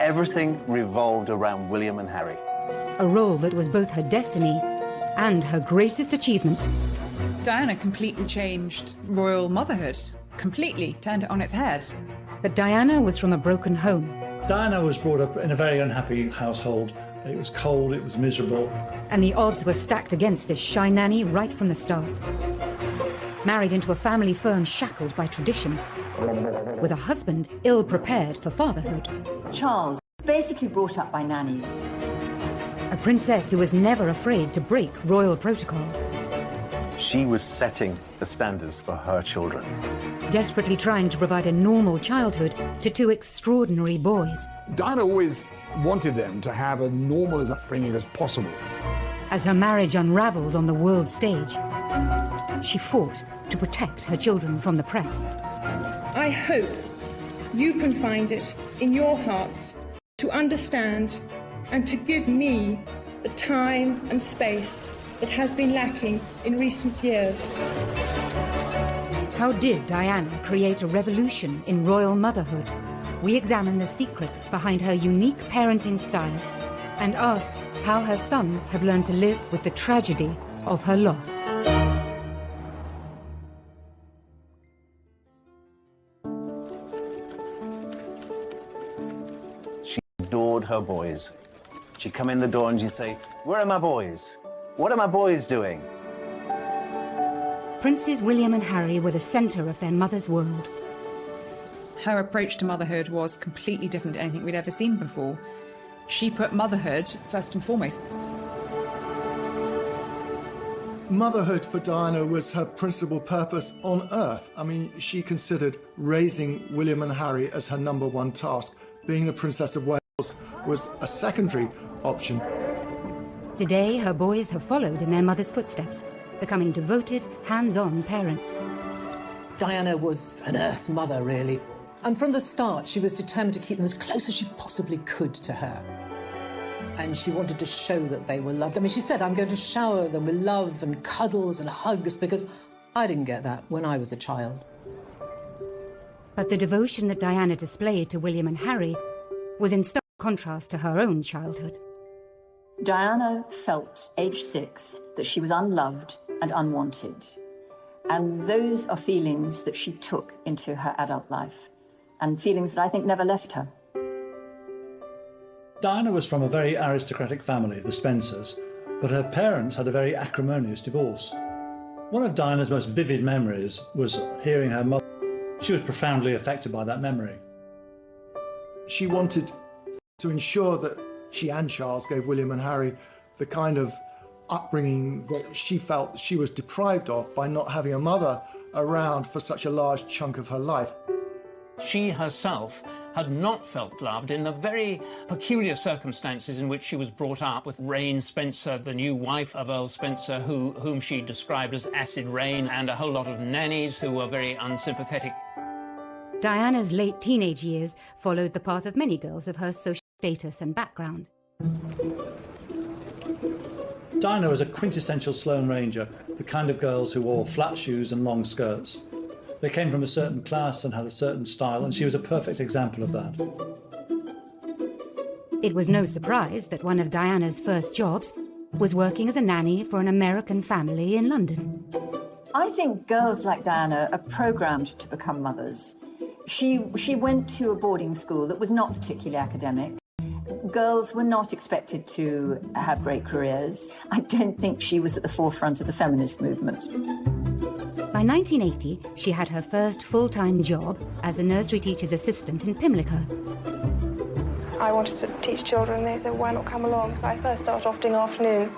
everything revolved around William and Harry. A role that was both her destiny and her greatest achievement. Diana completely changed royal motherhood. Completely turned it on its head. But Diana was from a broken home. Diana was brought up in a very unhappy household. It was cold, it was miserable. And the odds were stacked against this shy nanny right from the start. Married into a family firm shackled by tradition, with a husband ill-prepared for fatherhood. Charles, basically brought up by nannies. A princess who was never afraid to break royal protocol. She was setting the standards for her children. Desperately trying to provide a normal childhood to two extraordinary boys. Diana always wanted them to have a normal as upbringing as possible. As her marriage unraveled on the world stage, she fought to protect her children from the press. I hope you can find it in your hearts to understand and to give me the time and space that has been lacking in recent years. How did Diana create a revolution in royal motherhood? We examine the secrets behind her unique parenting style and ask how her sons have learned to live with the tragedy of her loss. She adored her boys. She'd come in the door and she'd say, "Where are my boys? What are my boys doing?" Princes William and Harry were the centre of their mother's world. Her approach to motherhood was completely different to anything we'd ever seen before. She put motherhood first and foremost. Motherhood for Diana was her principal purpose on earth. I mean, she considered raising William and Harry as her number one task. Being the Princess of Wales was a secondary option. Today, her boys have followed in their mother's footsteps, becoming devoted, hands-on parents. Diana was an earth mother, really. And from the start, she was determined to keep them as close as she possibly could to her. And she wanted to show that they were loved. I mean, she said, "I'm going to shower them with love and cuddles and hugs," because I didn't get that when I was a child. But the devotion that Diana displayed to William and Harry was in stark contrast to her own childhood. Diana felt, age 6, that she was unloved and unwanted. And those are feelings that she took into her adult life, and feelings that I think never left her. Diana was from a very aristocratic family, the Spencers, but her parents had a very acrimonious divorce. One of Diana's most vivid memories was hearing her mother. She was profoundly affected by that memory. She wanted to ensure that she and Charles gave William and Harry the kind of upbringing that she felt she was deprived of by not having a mother around for such a large chunk of her life. She herself had not felt loved in the very peculiar circumstances in which she was brought up, with Rain Spencer, the new wife of Earl Spencer, whom she described as acid rain, and a whole lot of nannies who were very unsympathetic. Diana's late teenage years followed the path of many girls of her social status and background. Diana was a quintessential Sloane Ranger, the kind of girls who wore flat shoes and long skirts. They came from a certain class and had a certain style, and she was a perfect example of that. It was no surprise that one of Diana's first jobs was working as a nanny for an American family in London. I think girls like Diana are programmed to become mothers. She went to a boarding school that was not particularly academic. Girls were not expected to have great careers. I don't think she was at the forefront of the feminist movement. By 1980, she had her first full-time job as a nursery teacher's assistant in Pimlico. I wanted to teach children. They said, "Why not come along?" So I first started off doing afternoons,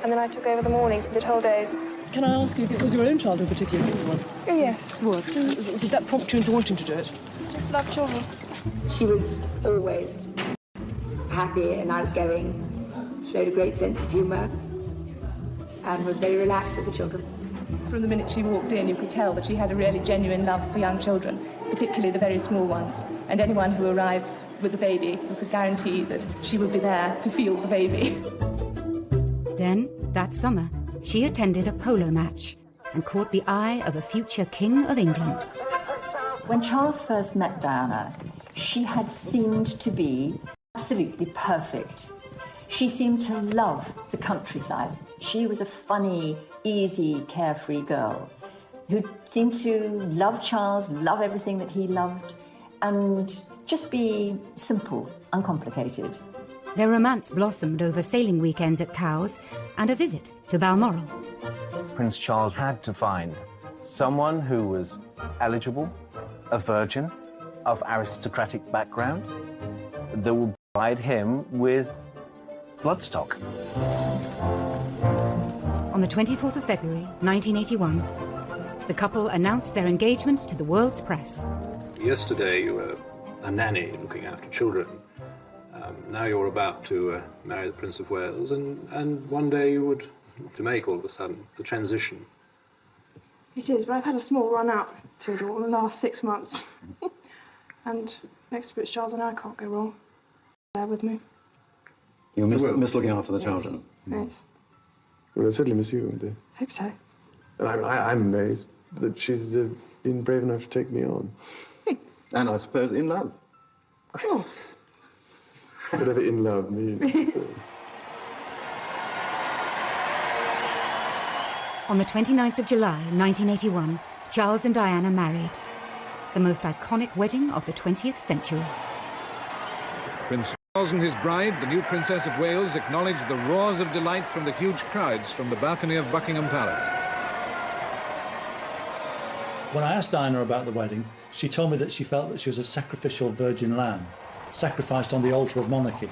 and then I took over the mornings and did whole days. Can I ask you if it was your own child in particular? Oh, yes. It was. Did that prompt you into wanting to do it? I just love children. She was always happy and outgoing, showed a great sense of humour, and was very relaxed with the children. From the minute she walked in, you could tell that she had a really genuine love for young children, particularly the very small ones. And anyone who arrives with a baby, you could guarantee that she would be there to feel the baby. Then, that summer, she attended a polo match and caught the eye of a future King of England. When Charles first met Diana, She had seemed to be absolutely perfect. She seemed to love the countryside. She was a funny, easy, carefree girl who seemed to love Charles, love everything that he loved, and just be simple, uncomplicated. Their romance blossomed over sailing weekends at Cowes and a visit to Balmoral. Prince Charles had to find someone who was eligible, a virgin, of aristocratic background, that would provide him with bloodstock. On the 24th of February, 1981, the couple announced their engagement to the world's press. Yesterday you were a nanny looking after children. Now you're about to marry the Prince of Wales, and one day you would to make, all of a sudden, the transition. It is, but I've had a small run out to it all in the last 6 months. And next to Prince Charles and I can't go wrong. There with me. You miss looking after the children? Yes. Well, they certainly miss you, won't they? Hope so. And I'm amazed that she's been brave enough to take me on. And I suppose in love. Of course. Whatever in love means. On the 29th of July, 1981, Charles and Diana married. The most iconic wedding of the 20th century. Prince Charles and his bride, the new Princess of Wales, acknowledged the roars of delight from the huge crowds from the balcony of Buckingham Palace. When I asked Diana about the wedding, she told me that she felt that she was a sacrificial virgin lamb, sacrificed on the altar of monarchy.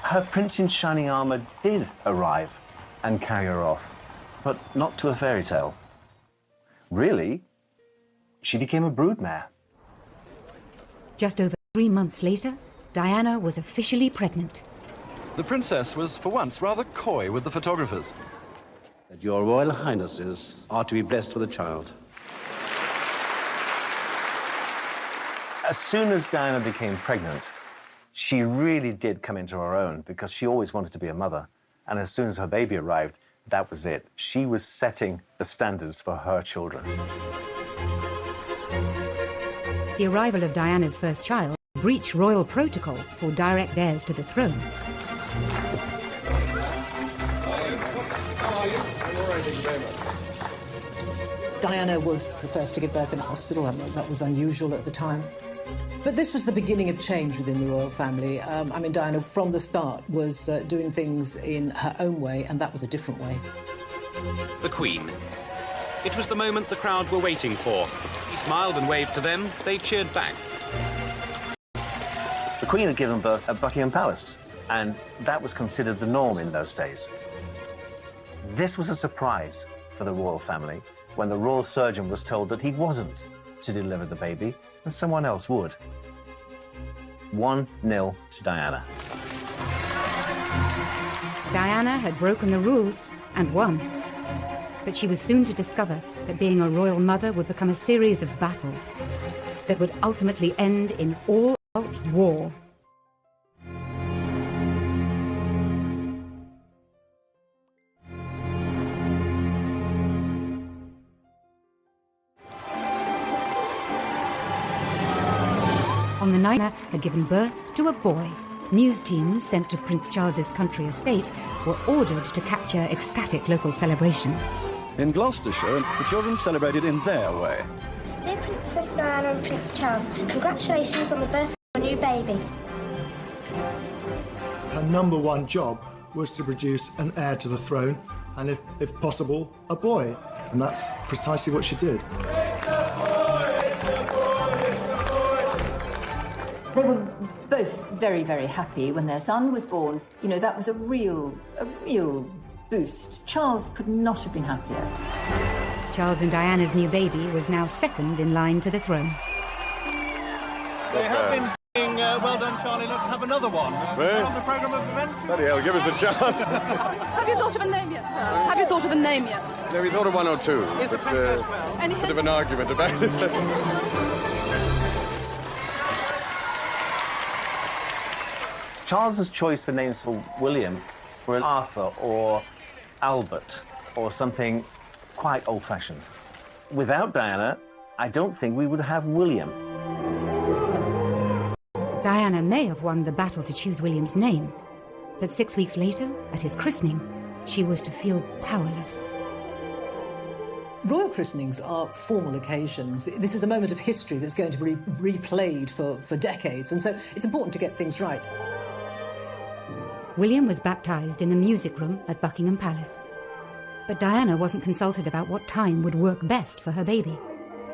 Her prince in shining armour did arrive and carry her off, but not to a fairy tale. Really, she became a broodmare. Just over 3 months later, Diana was officially pregnant. The princess was for once rather coy with the photographers. That your Royal Highnesses are to be blessed with a child. As soon as Diana became pregnant, she really did come into her own, because she always wanted to be a mother. And as soon as her baby arrived, that was it. She was setting the standards for her children. The arrival of Diana's first child breached royal protocol for direct heirs to the throne. Diana was the first to give birth in a hospital. I mean, that was unusual at the time. But this was the beginning of change within the royal family. I mean, Diana, from the start, was doing things in her own way, and that was a different way. The Queen. It was the moment the crowd were waiting for. He smiled and waved to them. They cheered back. The Queen had given birth at Buckingham Palace, and that was considered the norm in those days. This was a surprise for the royal family when the royal surgeon was told that he wasn't to deliver the baby, and someone else would. 1-0 to Diana. Diana had broken the rules and won. But she was soon to discover that being a royal mother would become a series of battles that would ultimately end in all-out war. On the night Diana had given birth to a boy, news teams sent to Prince Charles's country estate were ordered to capture ecstatic local celebrations. In Gloucestershire, the children celebrated in their way. Dear Princess Diana and Prince Charles, congratulations on the birth of your new baby. Her number one job was to produce an heir to the throne, and if possible, a boy. And that's precisely what she did. They were both very, very happy when their son was born. You know, that was a real boost. Charles could not have been happier. Charles and Diana's new baby was now second in line to the throne. They have been saying, well done, Charlie, let's have another one. On the programme of events. Bloody hell, give us a chance. Have you thought of a name yet, sir? Have you thought of a name yet? No, we thought of one or two. Is the princess well? Any bit of an argument about it. Charles's choice for names for William were Arthur or Albert or something quite old-fashioned. Without Diana I don't think we would have William. Diana may have won the battle to choose William's name, but 6 weeks later, at his christening, she was to feel powerless. Royal christenings are formal occasions. This is a moment of history that's going to be replayed for decades, and so it's important to get things right. William was baptised in the music room at Buckingham Palace. But Diana wasn't consulted about what time would work best for her baby,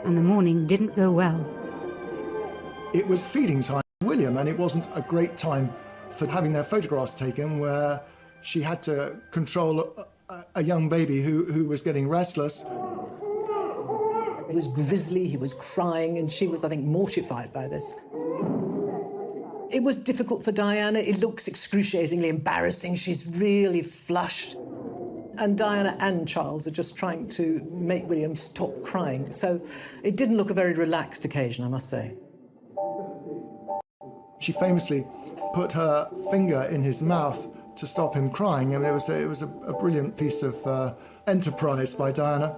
and the morning didn't go well. It was feeding time for William, and it wasn't a great time for having their photographs taken, where she had to control a young baby who was getting restless. He was grisly, he was crying, and she was, I think, mortified by this. It was difficult for Diana. It looks excruciatingly embarrassing. She's really flushed. And Diana and Charles are just trying to make William stop crying. So it didn't look a very relaxed occasion, I must say. She famously put her finger in his mouth to stop him crying. I mean, it was a brilliant piece of enterprise by Diana.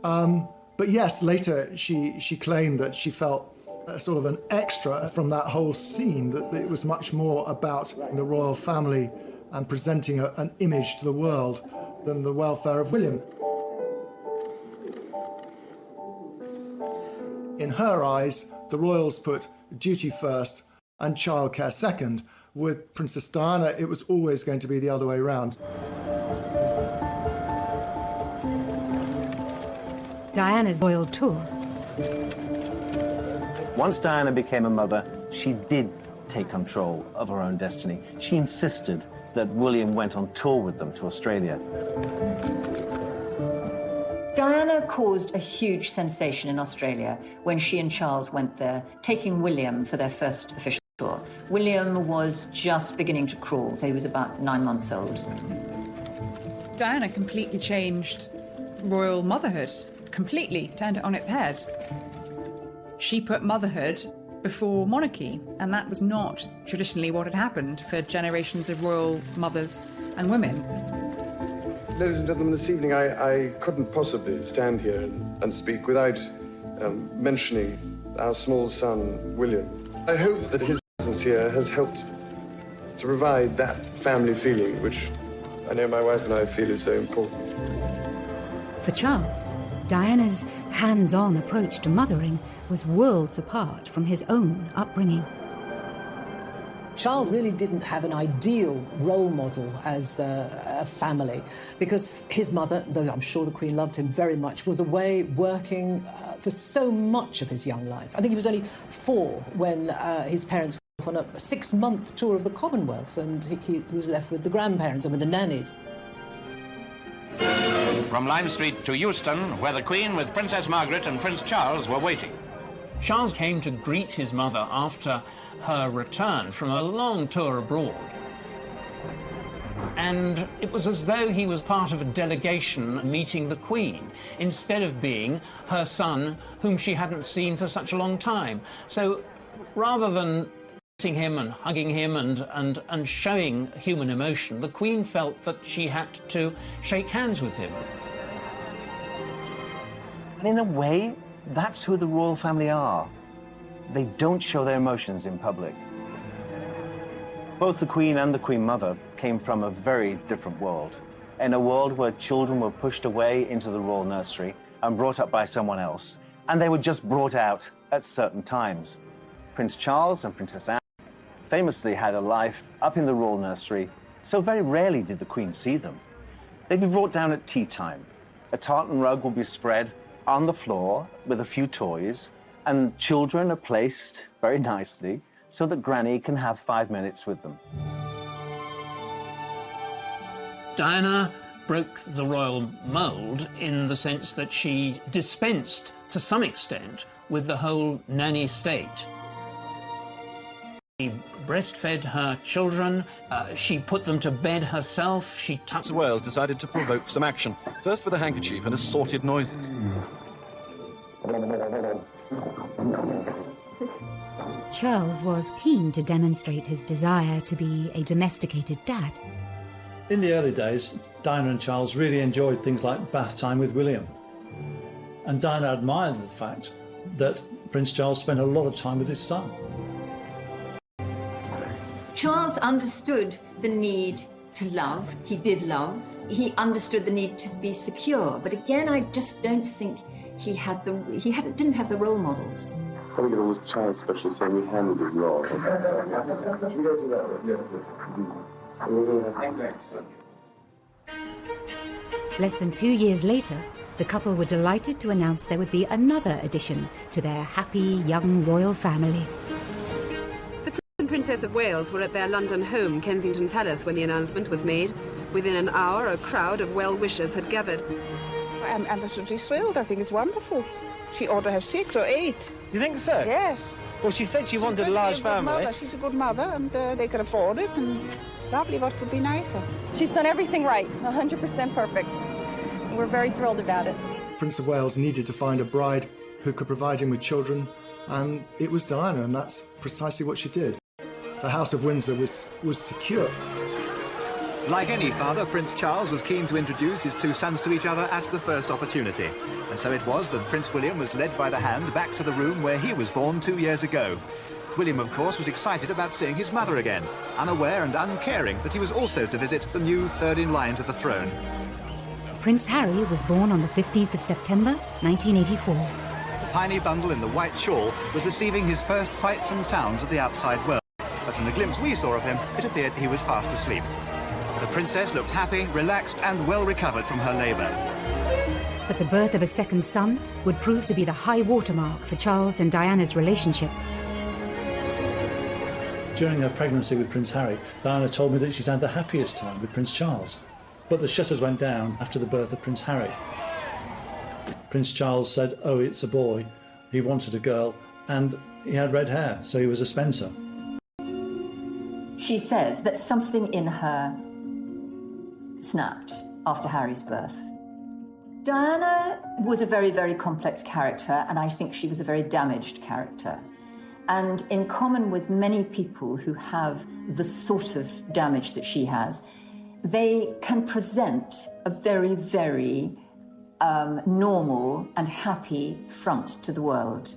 But yes, later she claimed that she felt sort of an extra from that whole scene, that it was much more about the royal family and presenting an image to the world than the welfare of William. In her eyes, the royals put duty first and childcare second. With Princess Diana, it was always going to be the other way around. Diana's royal tour. Once Diana became a mother, she did take control of her own destiny. She insisted that William went on tour with them to Australia. Diana caused a huge sensation in Australia when she and Charles went there, taking William for their first official tour. William was just beginning to crawl, so he was about 9 months old. Diana completely changed royal motherhood, completely turned it on its head. She put motherhood before monarchy, and that was not traditionally what had happened for generations of royal mothers and women. Ladies and gentlemen, this evening I couldn't possibly stand here and speak without mentioning our small son, William. I hope that his presence here has helped to provide that family feeling, which I know my wife and I feel is so important. For Charles, Diana's hands-on approach to mothering was worlds apart from his own upbringing. Charles really didn't have an ideal role model as a family, because his mother, though I'm sure the Queen loved him very much, was away working for so much of his young life. I think he was only 4 when his parents went on a 6-month tour of the Commonwealth, and he was left with the grandparents and with the nannies. From Lime Street to Euston, where the Queen with Princess Margaret and Prince Charles were waiting. Charles came to greet his mother after her return from a long tour abroad. And it was as though he was part of a delegation meeting the Queen, instead of being her son, whom she hadn't seen for such a long time. So rather than kissing him and hugging him and showing human emotion, the Queen felt that she had to shake hands with him. And in a way, that's who the royal family are. They don't show their emotions in public. Both the Queen and the Queen Mother came from a very different world. In a world where children were pushed away into the royal nursery and brought up by someone else, and they were just brought out at certain times. Prince Charles and Princess Anne famously had a life up in the royal nursery, so very rarely did the Queen see them. They'd be brought down at tea time. A tartan rug will be spread on the floor with a few toys, and children are placed very nicely so that Granny can have 5 minutes with them. Diana broke the royal mould in the sense that she dispensed, to some extent, with the whole nanny state. She breastfed her children, she put them to bed herself, she tucked... Wales decided to provoke some action, first with a handkerchief and assorted noises. Charles was keen to demonstrate his desire to be a domesticated dad. In the early days, Diana and Charles really enjoyed things like bath time with William. And Diana admired the fact that Prince Charles spent a lot of time with his son. Charles understood the need to love. He did love. He understood the need to be secure. But again, I just don't think didn't have the role models. I think it was Charles' special saying he handled it well. Less than 2 years later, the couple were delighted to announce there would be another addition to their happy young royal family. The Prince and Princess of Wales were at their London home, Kensington Palace, when the announcement was made. Within an hour, a crowd of well-wishers had gathered. I'm absolutely thrilled. I think it's wonderful. She ought to have 6 or 8. You think so? Yes. Well, she said she wanted a large family. She's a good mother, and they can afford it. And lovely, what could be nicer? She's done everything right, 100% perfect. We're very thrilled about it. Prince of Wales needed to find a bride who could provide him with children, and it was Diana, and that's precisely what she did. The House of Windsor was secure. Like any father, Prince Charles was keen to introduce his two sons to each other at the first opportunity. And so it was that Prince William was led by the hand back to the room where he was born 2 years ago. William, of course, was excited about seeing his mother again, unaware and uncaring that he was also to visit the new third in line to the throne. Prince Harry was born on the 15th of September, 1984. The tiny bundle in the white shawl was receiving his first sights and sounds of the outside world. But from the glimpse we saw of him, it appeared he was fast asleep. The princess looked happy, relaxed and well recovered from her labour. But the birth of a second son would prove to be the high watermark for Charles and Diana's relationship. During her pregnancy with Prince Harry, Diana told me that she's had the happiest time with Prince Charles. But the shutters went down after the birth of Prince Harry. Prince Charles said, oh, it's a boy. He wanted a girl, and he had red hair, so he was a Spencer. She said that something in her snapped after Harry's birth. Diana was a very, very complex character, and I think she was a very damaged character. And in common with many people who have the sort of damage that she has, they can present a very, very normal and happy front to the world.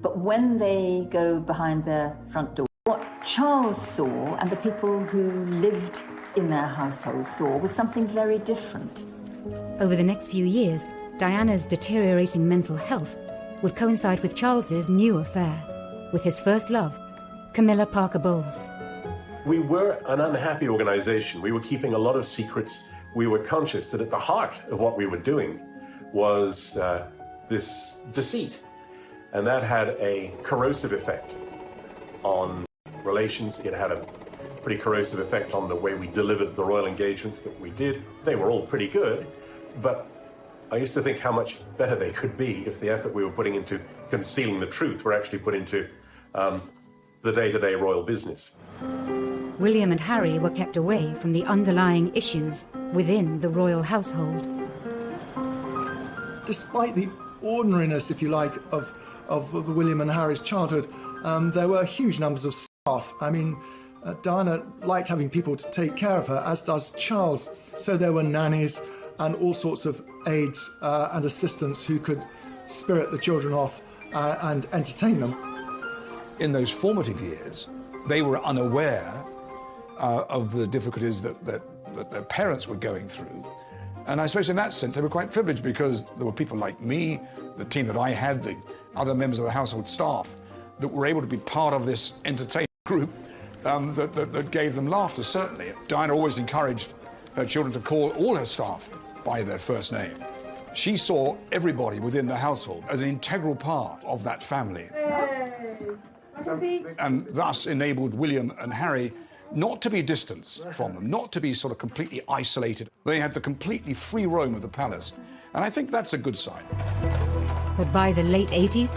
But when they go behind their front door, what Charles saw and the people who lived in their household saw was something very different. Over the next few years, Diana's deteriorating mental health would coincide with Charles's new affair, with his first love, Camilla Parker Bowles. We were an unhappy organization. We were keeping a lot of secrets. We were conscious that at the heart of what we were doing was this deceit. And that had a corrosive effect on relations. It had a pretty corrosive effect on the way we delivered the royal engagements that we did. They were all pretty good, but I used to think how much better they could be if the effort we were putting into concealing the truth were actually put into the day-to-day royal business. William and Harry were kept away from the underlying issues within the royal household. Despite the ordinariness, if you like, of the William and Harry's childhood, there were huge numbers of staff. I mean, Diana liked having people to take care of her, as does Charles. So there were nannies and all sorts of aides and assistants who could spirit the children off and entertain them. In those formative years, they were unaware of the difficulties that their parents were going through. And I suppose in that sense, they were quite privileged because there were people like me, the team that I had, the other members of the household staff, that were able to be part of this entertainment group that gave them laughter, certainly. Diana always encouraged her children to call all her staff by their first name. She saw everybody within the household as an integral part of that family. And thus enabled William and Harry not to be distanced from them, not to be sort of completely isolated. They had the completely free roam of the palace. And I think that's a good sign. But by the late 80s,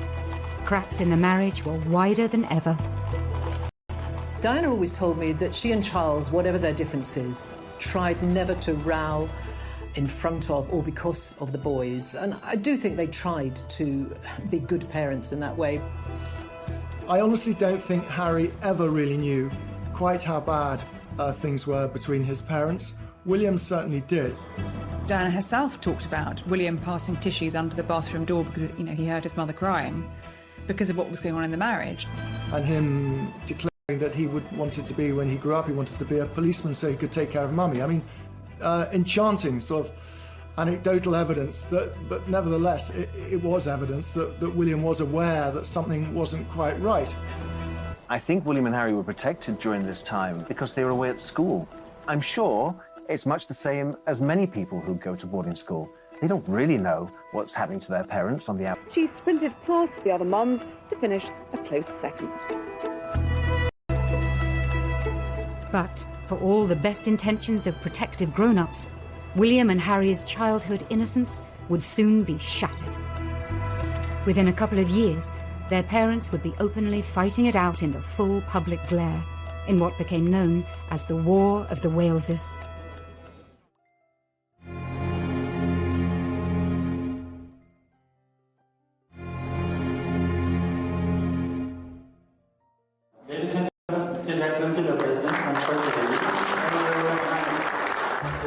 cracks in the marriage were wider than ever. Diana always told me that she and Charles, whatever their differences, tried never to row in front of or because of the boys. And I do think they tried to be good parents in that way. I honestly don't think Harry ever really knew quite how bad things were between his parents. William certainly did. Diana herself talked about William passing tissues under the bathroom door because, he heard his mother crying because of what was going on in the marriage. And him declaring that he wanted to be, when he grew up, he wanted to be a policeman so he could take care of mummy. I mean, enchanting sort of anecdotal evidence but nevertheless, it was evidence that William was aware that something wasn't quite right. I think William and Harry were protected during this time because they were away at school. I'm sure it's much the same as many people who go to boarding school. They don't really know what's happening to their parents on the outside. She sprinted past the other mums to finish a close second. But for all the best intentions of protective grown-ups, William and Harry's childhood innocence would soon be shattered. Within a couple of years, their parents would be openly fighting it out in the full public glare, in what became known as the War of the Waleses.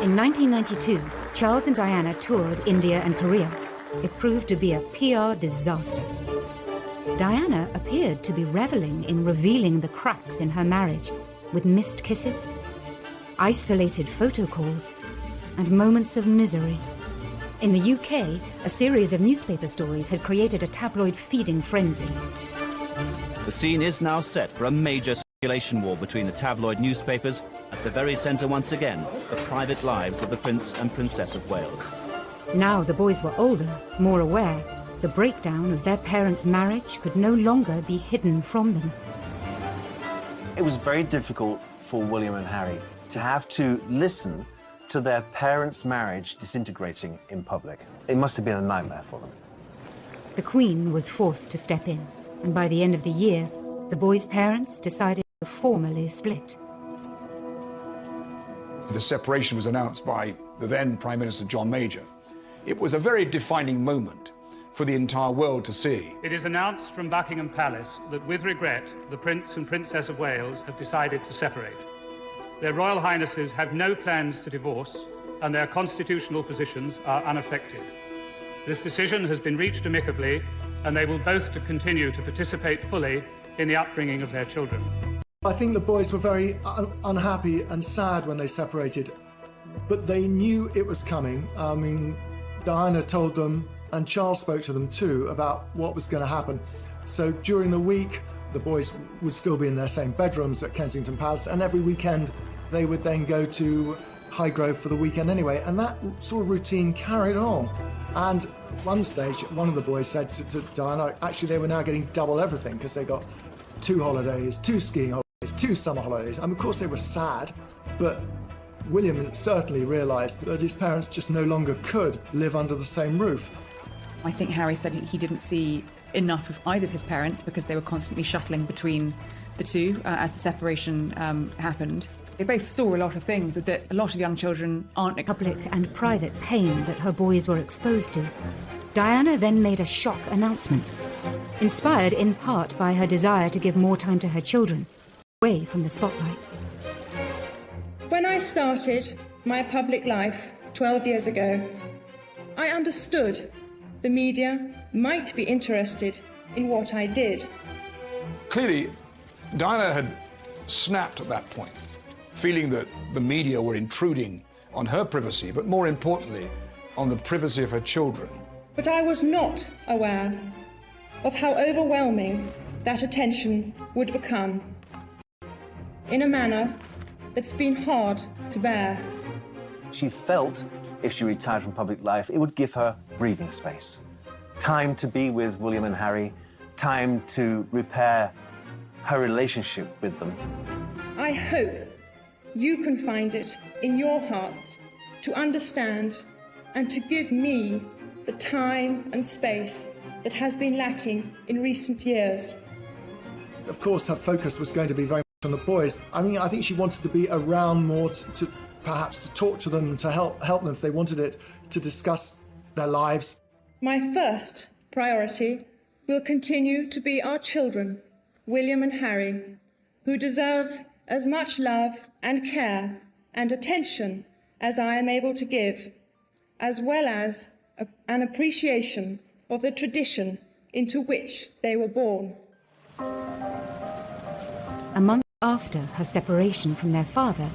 In 1992, Charles and Diana toured India and Korea. It proved to be a PR disaster. Diana appeared to be reveling in revealing the cracks in her marriage, with missed kisses, isolated photo calls, and moments of misery. In the UK, a series of newspaper stories had created a tabloid feeding frenzy. The scene is now set for a major circulation war between the tabloid newspapers, at the very centre once again, the private lives of the Prince and Princess of Wales. Now the boys were older, more aware. The breakdown of their parents' marriage could no longer be hidden from them. It was very difficult for William and Harry to have to listen to their parents' marriage disintegrating in public. It must have been a nightmare for them. The Queen was forced to step in, and by the end of the year, the boys' parents decided to formally split. The separation was announced by the then Prime Minister John Major. It was a very defining moment for the entire world to see. It is announced from Buckingham Palace that, with regret, the Prince and Princess of Wales have decided to separate. Their Royal Highnesses have no plans to divorce, and their constitutional positions are unaffected. This decision has been reached amicably, and they will both continue to participate fully in the upbringing of their children. I think the boys were very unhappy and sad when they separated, but they knew it was coming. I mean, Diana told them, and Charles spoke to them too, about what was going to happen. So during the week, the boys would still be in their same bedrooms at Kensington Palace, and every weekend they would then go to Highgrove for the weekend anyway, and that sort of routine carried on. And at one stage, one of the boys said to Diana, actually they were now getting double everything because they got 2 holidays, 2 skiing holidays, 2 summer holidays. And of course they were sad, but William certainly realised that his parents just no longer could live under the same roof. I think Harry said he didn't see enough of either of his parents because they were constantly shuttling between the two as the separation happened. They both saw a lot of things that a lot of young children aren't. Public and private pain that her boys were exposed to. Diana then made a shock announcement, inspired in part by her desire to give more time to her children, away from the spotlight. When I started my public life 12 years ago, I understood the media might be interested in what I did. Clearly, Diana had snapped at that point, feeling that the media were intruding on her privacy, but more importantly, on the privacy of her children. But I was not aware of how overwhelming that attention would become, in a manner that's been hard to bear. She felt if she retired from public life, it would give her breathing space. Time to be with William and Harry, time to repair her relationship with them. I hope you can find it in your hearts to understand and to give me the time and space that has been lacking in recent years. Of course, her focus was going to be very much on the boys. I mean, I think she wanted to be around more to perhaps to talk to them, to help them if they wanted it, to discuss their lives. My first priority will continue to be our children, William and Harry, who deserve as much love and care and attention as I am able to give. as well as an appreciation of the tradition into which they were born. A month after her separation from their father,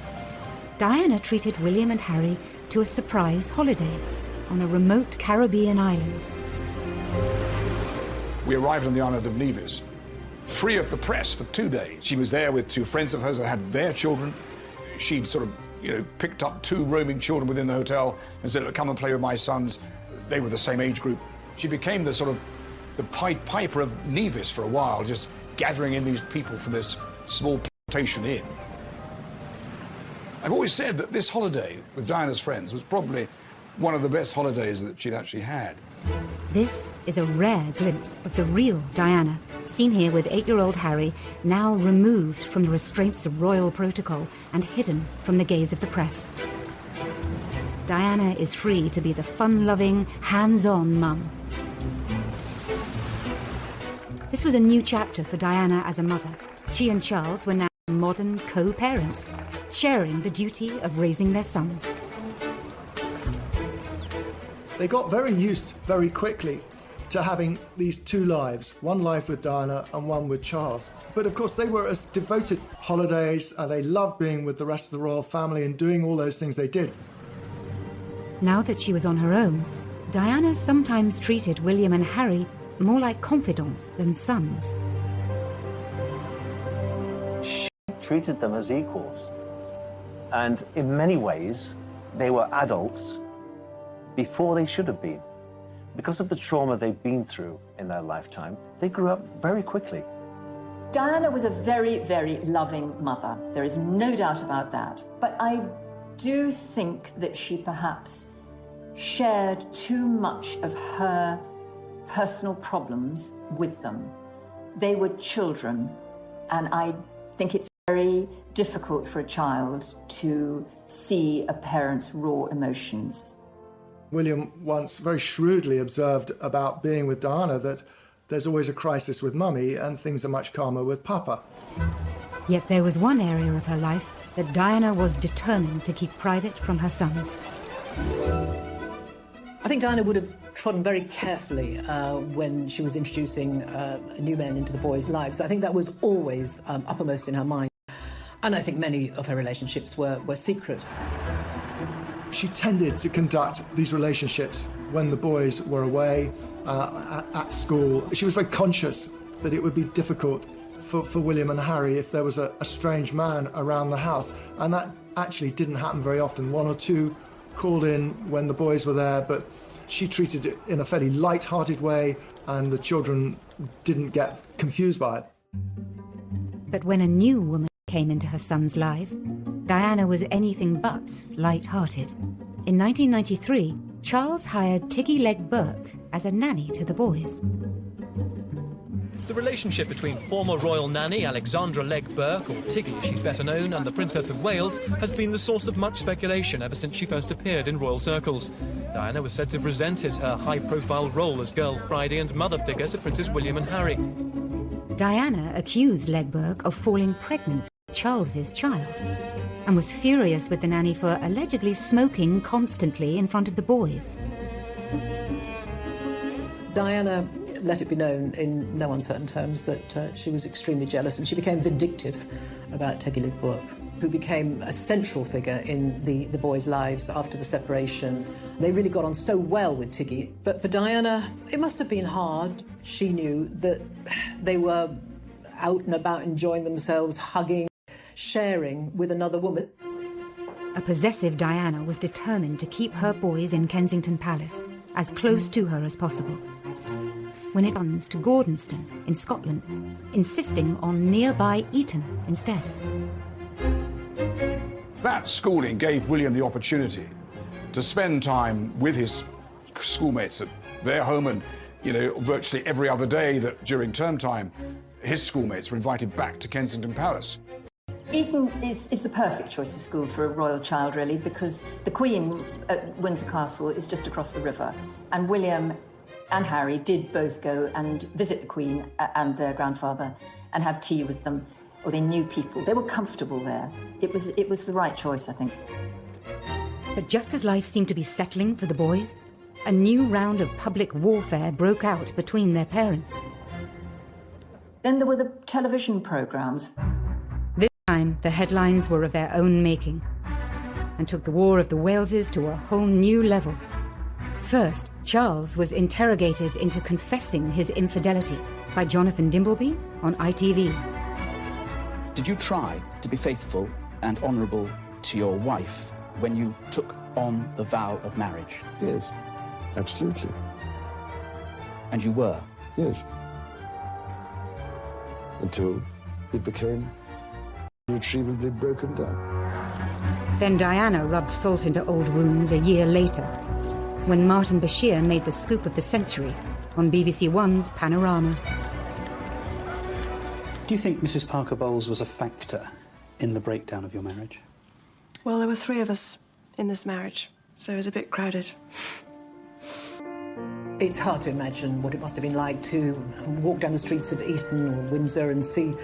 Diana treated William and Harry to a surprise holiday on a remote Caribbean island. We arrived on the island of Nevis, free of the press for 2 days. She was there with 2 friends of hers that had their children. She'd sort of, picked up 2 roaming children within the hotel and said, "Look, come and play with my sons." They were the same age group. She became the Pied Piper of Nevis for a while, just gathering in these people from this small plantation inn. I've always said that this holiday with Diana's friends was probably one of the best holidays that she'd actually had. This is a rare glimpse of the real Diana, seen here with 8-year-old Harry, now removed from the restraints of royal protocol and hidden from the gaze of the press. Diana is free to be the fun-loving, hands-on mum. This was a new chapter for Diana as a mother. She and Charles were now modern co-parents, sharing the duty of raising their sons. They got very used very quickly to having these 2 lives, one life with Diana and one with Charles. But of course they were as devoted holidays, and they loved being with the rest of the royal family and doing all those things they did. Now that she was on her own, Diana sometimes treated William and Harry more like confidants than sons. She treated them as equals. And in many ways, they were adults before they should have been. Because of the trauma they've been through in their lifetime, they grew up very quickly. Diana was a very, very loving mother. There is no doubt about that. But I do think that she perhaps shared too much of her personal problems with them. They were children, and I think it's very difficult for a child to see a parent's raw emotions. William once very shrewdly observed about being with Diana that there's always a crisis with Mummy and things are much calmer with Papa. Yet there was one area of her life that Diana was determined to keep private from her sons. I think Diana would have trodden very carefully when she was introducing new men into the boys' lives. I think that was always uppermost in her mind. And I think many of her relationships were secret. She tended to conduct these relationships when the boys were away at school. She was very conscious that it would be difficult for William and Harry if there was a strange man around the house. And that actually didn't happen very often. 1 or 2 called in when the boys were there, but she treated it in a fairly light-hearted way, and the children didn't get confused by it. But when a new woman came into her sons' lives, Diana was anything but light-hearted. In 1993, Charles hired Tiggy Leg Burke as a nanny to the boys. The relationship between former royal nanny Alexandra Legg Burke, or Tiggy as she's better known, and the Princess of Wales has been the source of much speculation ever since she first appeared in royal circles. Diana was said to have resented her high-profile role as Girl Friday and mother figure to Princes William and Harry. Diana accused Legg Burke of falling pregnant with Charles's child and was furious with the nanny for allegedly smoking constantly in front of the boys. Diana let it be known in no uncertain terms that she was extremely jealous, and she became vindictive about Tiggy Leg Burke, who became a central figure in the boys' lives after the separation. They really got on so well with Tiggy, but for Diana, it must have been hard. She knew that they were out and about enjoying themselves, hugging, sharing with another woman. A possessive Diana was determined to keep her boys in Kensington Palace, as close to her as possible. When it comes to Gordonston in Scotland, insisting on nearby Eton instead. That schooling gave William the opportunity to spend time with his schoolmates at their home, and, virtually every other day that during term time, his schoolmates were invited back to Kensington Palace. Eton is the perfect choice of school for a royal child, really, because the Queen at Windsor Castle is just across the river, and William and Harry did both go and visit the Queen and their grandfather and have tea with them, or they knew people. They were comfortable there. It was the right choice, I think. But just as life seemed to be settling for the boys, a new round of public warfare broke out between their parents. Then there were the television programmes. This time, the headlines were of their own making and took the War of the Waleses to a whole new level. First, Charles was interrogated into confessing his infidelity by Jonathan Dimbleby on ITV. Did you try to be faithful and honourable to your wife when you took on the vow of marriage? Yes, absolutely. And you were? Yes. Until it became irretrievably broken down. Then Diana rubbed salt into old wounds a year later, when Martin Bashir made the scoop of the century on BBC One's Panorama. Do you think Mrs. Parker Bowles was a factor in the breakdown of your marriage? Well, there were 3 of us in this marriage, so it was a bit crowded. It's hard to imagine what it must have been like to walk down the streets of Eton or Windsor and see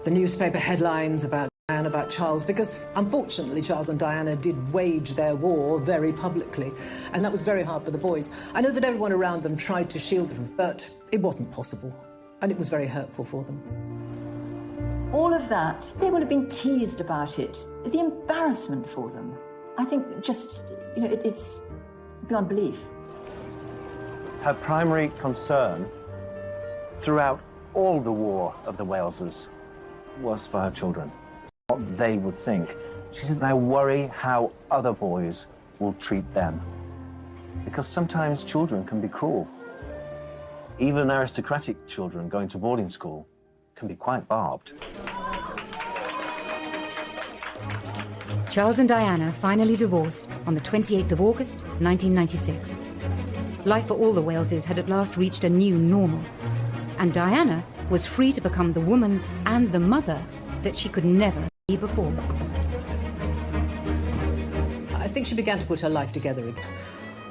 the newspaper headlines about Diana, about Charles, because unfortunately Charles and Diana did wage their war very publicly, and that was very hard for the boys. I know that everyone around them tried to shield them, but it wasn't possible, and it was very hurtful for them. All of that, they would have been teased about it. The embarrassment for them, I think just, it's beyond belief. Her primary concern throughout all the War of the Waleses was for her children, what they would think. She said, I worry how other boys will treat them. Because sometimes children can be cruel. Even aristocratic children going to boarding school can be quite barbed. Charles and Diana finally divorced on the 28th of August, 1996. Life for all the Waleses had at last reached a new normal, and Diana was free to become the woman and the mother that she could never be before. I think she began to put her life together.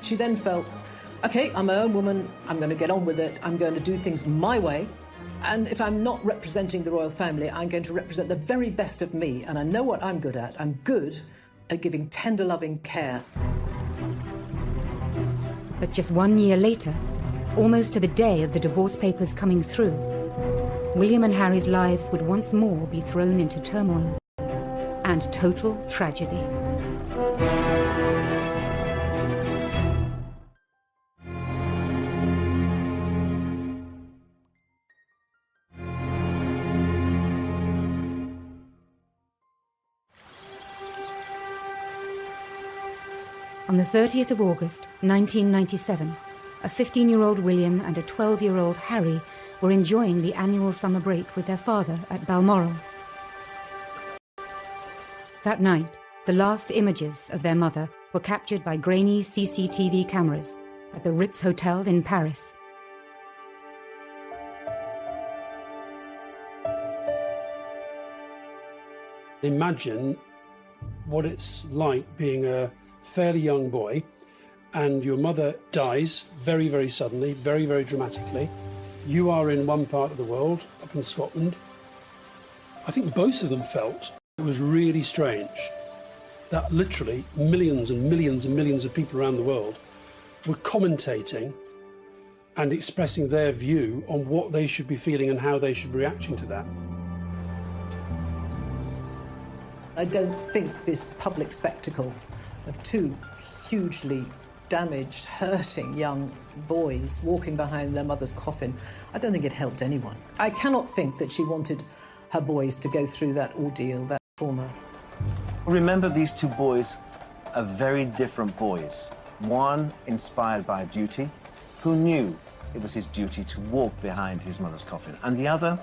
She then felt, OK, I'm my own woman, I'm going to get on with it, I'm going to do things my way, and if I'm not representing the royal family, I'm going to represent the very best of me, and I know what I'm good at. I'm good at giving tender, loving care. But just 1 year later, almost to the day of the divorce papers coming through, William and Harry's lives would once more be thrown into turmoil and total tragedy. On the 30th of August, 1997, a 15-year-old William and a 12-year-old Harry were enjoying the annual summer break with their father at Balmoral. That night, the last images of their mother were captured by grainy CCTV cameras at the Ritz Hotel in Paris. Imagine what it's like being a fairly young boy and your mother dies very, very suddenly, very, very dramatically. You are in one part of the world, up in Scotland. I think both of them felt it was really strange that literally millions and millions and millions of people around the world were commentating and expressing their view on what they should be feeling and how they should be reacting to that. I don't think this public spectacle of 2 hugely damaged, hurting young boys walking behind their mother's coffin, I don't think it helped anyone. I cannot think that she wanted her boys to go through that ordeal, that trauma. Remember, these 2 boys are very different boys. One inspired by duty, who knew it was his duty to walk behind his mother's coffin, and the other,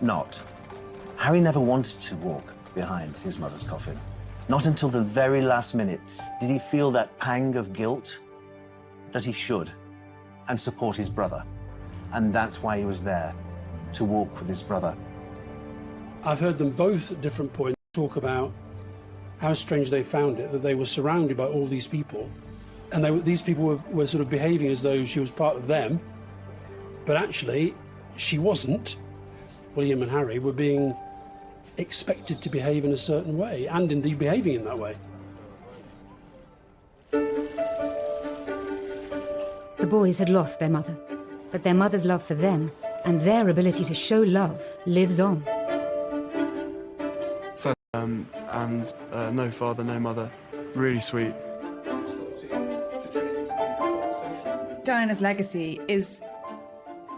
not. Harry never wanted to walk behind his mother's coffin. Not until the very last minute did he feel that pang of guilt that he should, and support his brother. And that's why he was there, to walk with his brother. I've heard them both at different points talk about how strange they found it, that they were surrounded by all these people, and these people were sort of behaving as though she was part of them, but actually she wasn't. William and Harry were being expected to behave in a certain way, and indeed behaving in that way. boys had lost their mother, but their mother's love for them and their ability to show love lives on. And no father, no mother. Really sweet. Diana's legacy is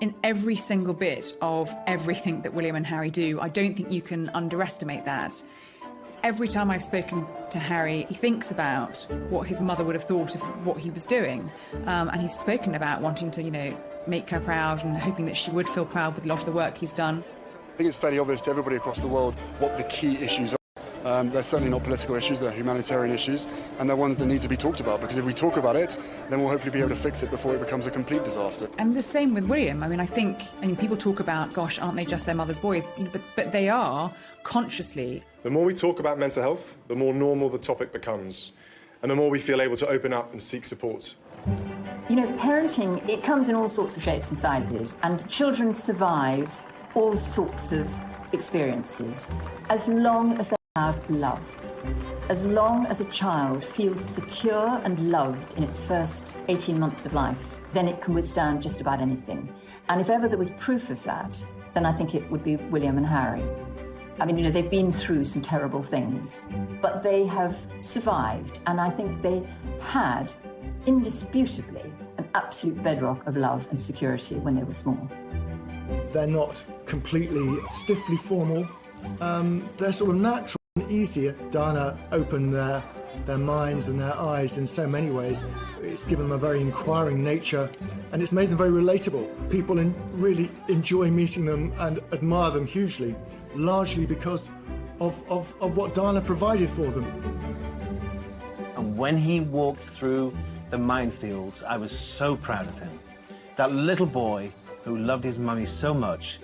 in every single bit of everything that William and Harry do. I don't think you can underestimate that. Every time I've spoken to Harry, he thinks about what his mother would have thought of what he was doing. And he's spoken about wanting to, make her proud and hoping that she would feel proud with a lot of the work he's done. I think it's fairly obvious to everybody across the world what the key issues are. They're certainly not political issues, they're humanitarian issues, and they're ones that need to be talked about, because if we talk about it, then we'll hopefully be able to fix it before it becomes a complete disaster. And the same with William. I think people talk about, gosh, aren't they just their mother's boys? But they are, consciously. The more we talk about mental health, the more normal the topic becomes, and the more we feel able to open up and seek support. Parenting, it comes in all sorts of shapes and sizes, and children survive all sorts of experiences as long as they have love. As long as a child feels secure and loved in its first 18 months of life, then it can withstand just about anything. And if ever there was proof of that, then I think it would be William and Harry. They've been through some terrible things, but they have survived, and I think they had, indisputably, an absolute bedrock of love and security when they were small. They're not completely stiffly formal. They're sort of natural and easier. Diana opened their minds and their eyes in so many ways. It's given them a very inquiring nature, and it's made them very relatable. People really enjoy meeting them and admire them hugely, largely because of what Diana provided for them. And when he walked through the minefields, I was so proud of him. That little boy who loved his mummy so much,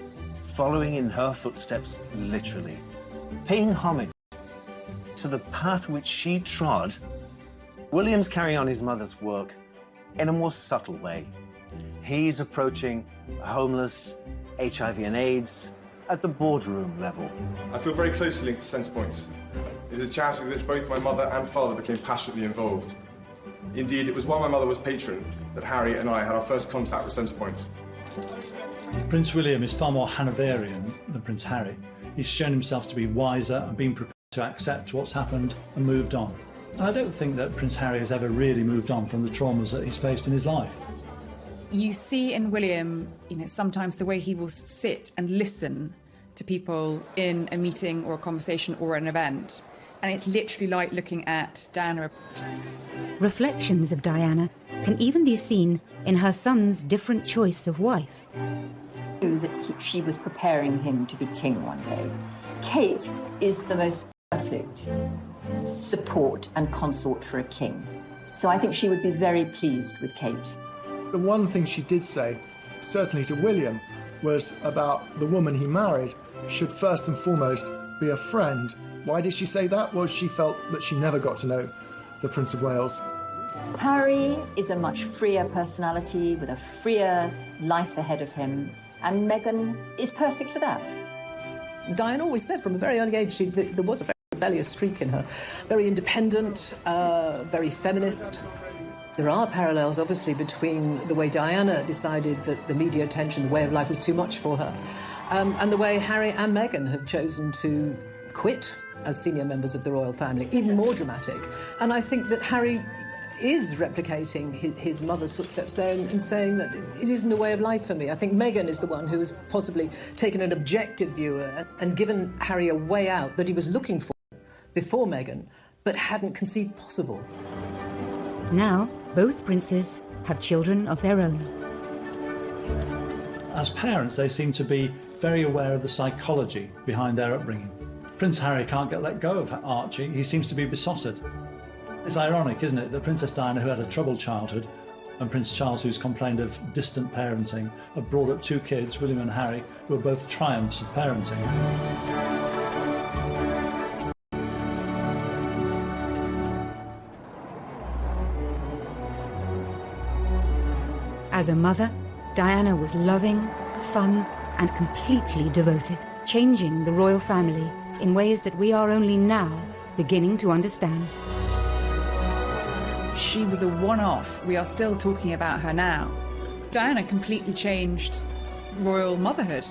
following in her footsteps, literally, paying homage to the path which she trod. William's carrying on his mother's work in a more subtle way. He's approaching homeless, HIV and AIDS at the boardroom level. I feel very closely linked to Centre Point. It's a charity with which both my mother and father became passionately involved. Indeed, it was while my mother was patron that Harry and I had our first contact with Centre Point. Prince William is far more Hanoverian than Prince Harry. He's shown himself to be wiser and been prepared to accept what's happened and moved on. And I don't think that Prince Harry has ever really moved on from the traumas that he's faced in his life. You see in William, sometimes the way he will sit and listen to people in a meeting or a conversation or an event. And it's literally like looking at Diana. Reflections of Diana can even be seen in her son's different choice of wife. That she was preparing him to be king one day. Kate is the most perfect support and consort for a king. So I think she would be very pleased with Kate. The one thing she did say, certainly to William, was about the woman he married should first and foremost be a friend. Why did she say that? Well, she felt that she never got to know the Prince of Wales. Harry is a much freer personality with a freer life ahead of him, and Meghan is perfect for that. Diana always said from a very early age there was a very rebellious streak in her. Very independent, very feminist. There are parallels, obviously, between the way Diana decided that the media attention, the way of life was too much for her, and the way Harry and Meghan have chosen to quit as senior members of the royal family, even more dramatic. And I think that Harry is replicating his mother's footsteps there and saying that it isn't a way of life for me. I think Meghan is the one who has possibly taken an objective view and given Harry a way out that he was looking for before Meghan, but hadn't conceived possible. Now, both princes have children of their own. As parents, they seem to be very aware of the psychology behind their upbringing. Prince Harry can't get let go of Archie. He seems to be besotted. It's ironic, isn't it, that Princess Diana, who had a troubled childhood, and Prince Charles, who's complained of distant parenting, have brought up two kids, William and Harry, who are both triumphs of parenting. As a mother, Diana was loving, fun, and completely devoted, changing the royal family in ways that we are only now beginning to understand. she was a one-off. We are still talking about her now. Diana completely changed royal motherhood.